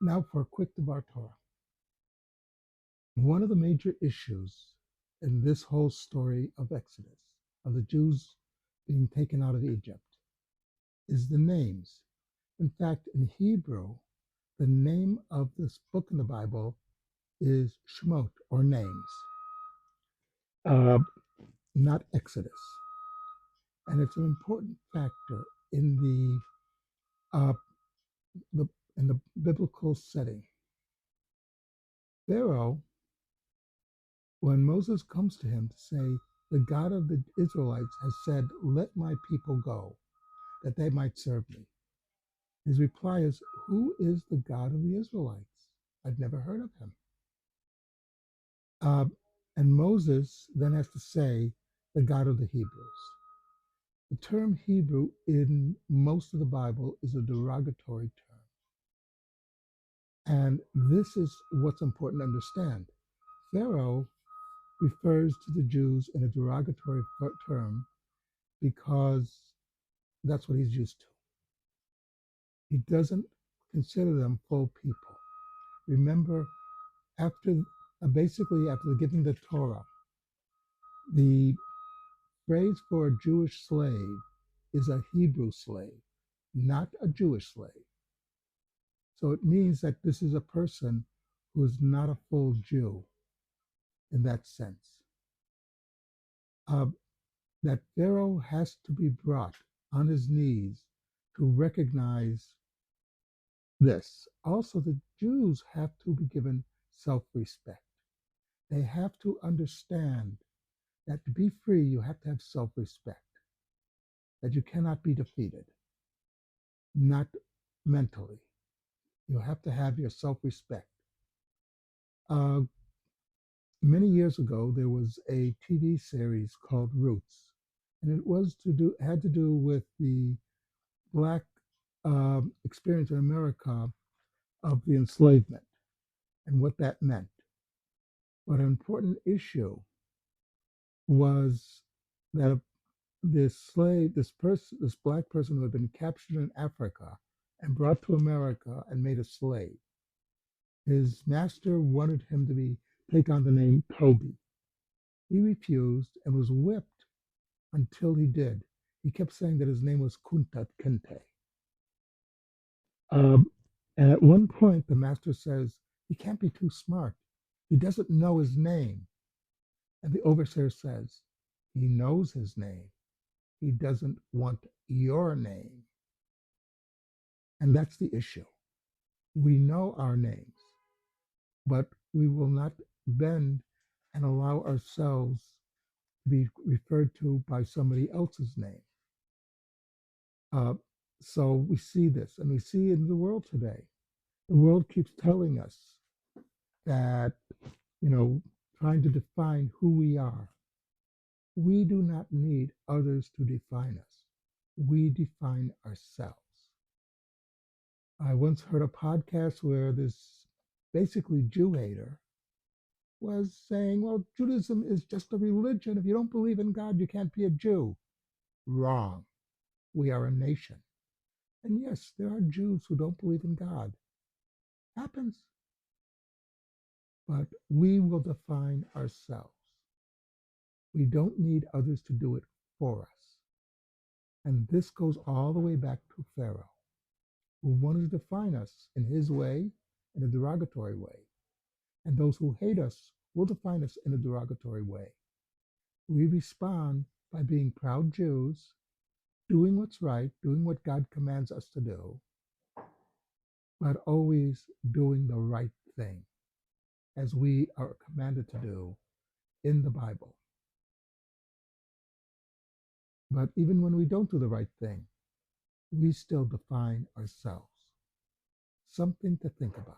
Now for a quick Debar Torah. One of the major issues in this whole story of Exodus, of the Jews being taken out of Egypt, is the names. In fact, in Hebrew, the name of this book in the Bible is Shemot, or names, uh, not Exodus. And it's an important factor in uh, the in the biblical setting. Pharaoh, when Moses comes to him to say, the God of the Israelites has said, let my people go, that they might serve me. His reply is, who is the God of the Israelites? I've never heard of him. Uh, and Moses then has to say, the God of the Hebrews. The term Hebrew in most of the Bible is a derogatory term. And this is what's important to understand. Pharaoh refers to the Jews in a derogatory term because that's what he's used to. He doesn't consider them full people. Remember, after basically after giving the Torah, the phrase for a Jewish slave is a Hebrew slave, not a Jewish slave. So it means that this is a person who is not a full Jew in that sense. Uh, that Pharaoh has to be brought on his knees to recognize this. Also, the Jews have to be given self respect. They have to understand that to be free, you have to have self respect, that you cannot be defeated, not mentally. You have to have your self respect. Uh, many years ago, there was a TV series called Roots, and it was had to do with the Black experience in America of the enslavement and what that meant. But an important issue was that this black person who had been captured in Africa and brought to America and made a slave. His master wanted him to take on the name Toby. He refused and was whipped until he did. He kept saying that his name was Kunta Kinte. Um, and at one point, the master says, he can't be too smart. He doesn't know his name. And the overseer says, he knows his name. He doesn't want your name. And that's the issue. We know our names, but we will not bend and allow ourselves to be referred to by somebody else's name. Uh, so we see this, and we see in the world today. The world keeps telling us that, trying to define who we are. We do not need others to define us. We define ourselves. I once heard a podcast where this basically Jew hater was saying, well, Judaism is just a religion. If you don't believe in God, you can't be a Jew. Wrong. We are a nation. And yes, there are Jews who don't believe in God. Happens. But we will define ourselves. We don't need others to do it for us. And this goes all the way back to Pharaoh, who wanted to define us in his way, in a derogatory way. And those who hate us will define us in a derogatory way. We respond by being proud Jews, doing what's right, doing what God commands us to do, but always doing the right thing as we are commanded to do in the Bible. But even when we don't do the right thing, we still define ourselves. Something to think about.